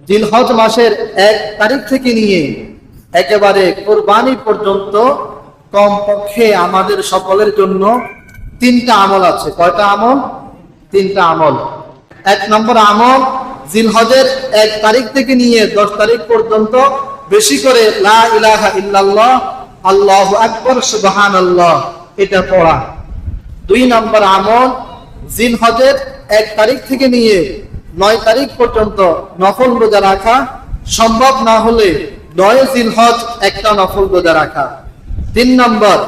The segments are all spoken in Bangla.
জিলহজ মাসের 1 তারিখ থেকে নিয়ে একেবারে কুরবানি পর্যন্ত কমপক্ষে আমাদের সকলের জন্য 3টা আমল আছে। কয়টা আমল? 3টা আমল। 1 নম্বর আমল, জিলহজের 1 তারিখ থেকে নিয়ে 10 তারিখ পর্যন্ত বেশি করে লা ইলাহা ইল্লাল্লাহ আল্লাহু আকবার সুবহানাল্লাহ এটা পড়া। 2 নম্বর আমল, জিলহজের 1 তারিখ থেকে নিয়ে 9 তারিখ পর্যন্ত নফল রোজা রাখা, সম্ভব না হলে 9 জিলহজ একটা নফল রোজা রাখা। 3 নম্বর,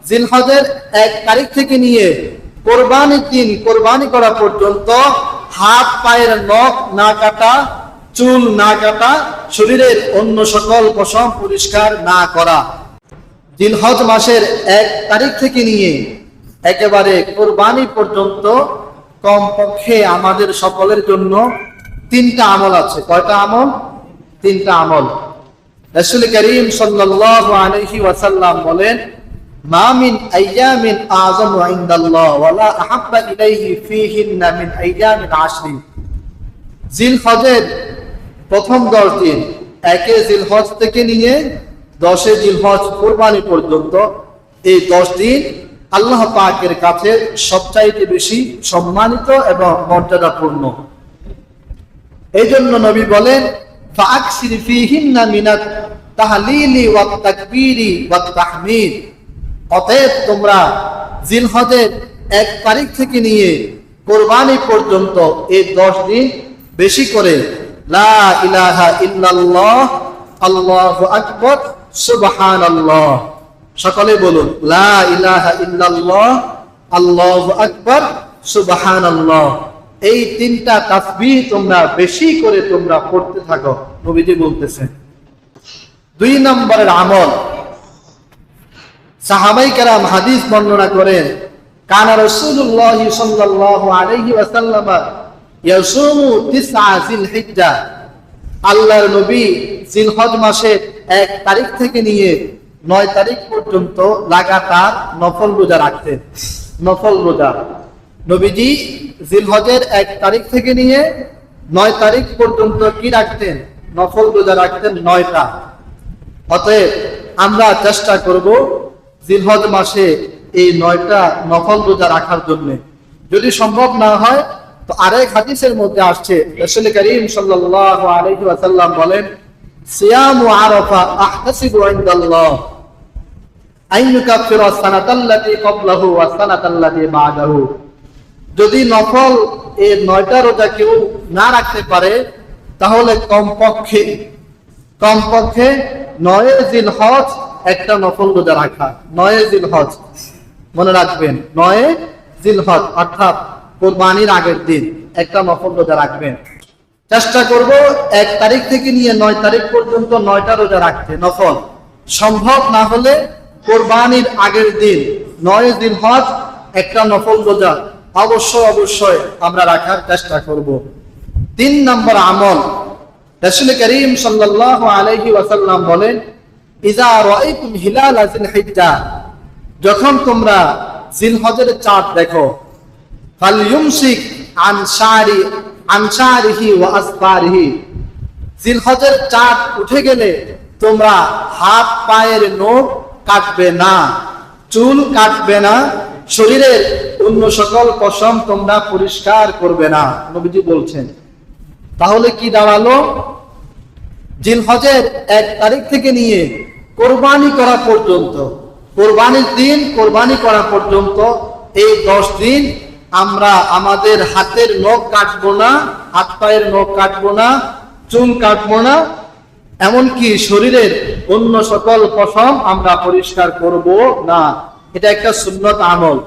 জিলহজের 1 তারিখ থেকে নিয়ে কোরবানির দিন কোরবানি করা পর্যন্ত হাত পায়ের নখ না কাটা, চুল না কাটা, শরীরের অন্য সকল পশম পরিষ্কার না করা। জিলহজ মাসের 1 তারিখ থেকে নিয়ে একেবারে কোরবানি পর্যন্ত কমপক্ষে আমাদের সকলের জন্য 3টা আমল আছে। কয়টা আমল? 3টা আমল। রাসূল করিম সাল্লাল্লাহু আলাইহি ওয়াসাল্লাম বলেন, মা মিন আইয়ামিন আযমু ইনদাল্লাহ ওয়ালা আহাব্বা ইলাইহি ফীহিন্না মিন আইয়ামিন আশরিন। জিলহজের প্রথম 10 দিন, 1 জিলহজ থেকে নিয়ে 10 জিলহজ কুরবানি পর্যন্ত, এই 10 দিন আল্লাহ পাকের কাছে সবচাইতে বেশি সম্মানিত এবং মর্যাদাপূর্ণ। এই জন্য নবী বলেন, ফাআকসির ফীহিন্না মিনাত তাহলিলি ওয়াত তাকবীরি ওয়াত তাহমিদ। অতএব তোমরা জিলহজের 1 তারিখ থেকে নিয়ে কুরবানি পর্যন্ত এই 10 দিন বেশি করে লা ইলাহা ইল্লাল্লাহ আল্লাহু আকবার সুবহানাল্লাহ, সকলে বলুন লা ইলাহা ইল্লাল্লাহ আল্লাহু আকবার সুবহানাল্লাহ। এই 3টা তাসবিহ তোমরা বেশি করে তোমরা পড়তে থাকো, নবীজি বলতেছেন। 2 নম্বরের আমল, সাহাবায়ে কেরাম হাদিস বর্ণনা করেন, কানা রাসূলুল্লাহ সাল্লাল্লাহু আলাইহি ওয়াসাল্লাম ইয়াসুমু 9 জিলহিজ্জা। আল্লাহর নবী জিলহজ মাসের 1 তারিখ থেকে নিয়ে 9 তারিখ পর্যন্ত লাগাতার নফল রোজা রাখতেন। নফল রোজা নবীজি জিলহজের 1 তারিখ থেকে নিয়ে 9 তারিখ পর্যন্ত কি রাখতেন? নফল রোজা রাখতেন 9টা। অতএব আমরা চেষ্টা করব জিলহজ মাসে এই 9টা নফল রোজা রাখার জন্য। যদি সম্ভব না হয় তো আরেক হাদিসের মধ্যে আসছে, রাসূল করিম সাল্লাল্লাহু আলাইহি ওয়াসাল্লাম বলেন, সিয়ামু আরাফা আহতাসিবু ইনদাল্লাহ আন ইউকাফিরা সানাতাল্লাতী ক্বাবলাহু ওয়া সানাতাল্লাতী বা'দাহু। যদি নফল এই 9টা রোজা কেউ না রাখতে পারে তাহলে কমপক্ষে 9 জিলহজ একটা নফল রোজা রাখা। 9 জিলহজ মনে রাখবেন, 9 জিলহজ অর্থাৎ কুরবানির আগের দিন একটা নফল রোজা রাখবেন। চেষ্টা করব 1 তারিখ থেকে নিয়ে 9 তারিখ পর্যন্ত 9টা রোজা রাখতে নফল। সম্ভব না হলে কুরবানির আগের দিন 9 জিলহজ একটা নফল রোজা অবশ্যই আমরা রাখার চেষ্টা করব। 3 নম্বর আমল, রাসূল করিম সাল্লাল্লাহু আলাইহি ওয়াসাল্লাম বলেন, ইযা রাআইতুম হিলাল জিলহিজ্জা, যখন তোমরা জিলহজের চাঁদ দেখো, ফালইউমসিক আন শারিহি ওয়া আসফারিহি। জিলহজের চাঁদ উঠে গেলে তোমরা হাত পায়ের নখ কাটবে না, চুল কাটবে না, শরীরের অন্য সকল পশম তোমরা পরিষ্কার করবে না, নবীজি বলছেন। তাহলে কি দাঁড়ালো? জিলহজের 1 তারিখ থেকে নিয়ে কোরবানি করা পর্যন্ত, কোরবানির দিন কোরবানি করা পর্যন্ত এই 10 দিন আমরা আমাদের হাতের নখ কাটবো না, হাত পায়ের নখ কাটবো না, চুল কাটবো না, এমনকি শরীরের অন্য সকল পশম আমরা পরিষ্কার করব না। এটা একটা সুন্নত আমল।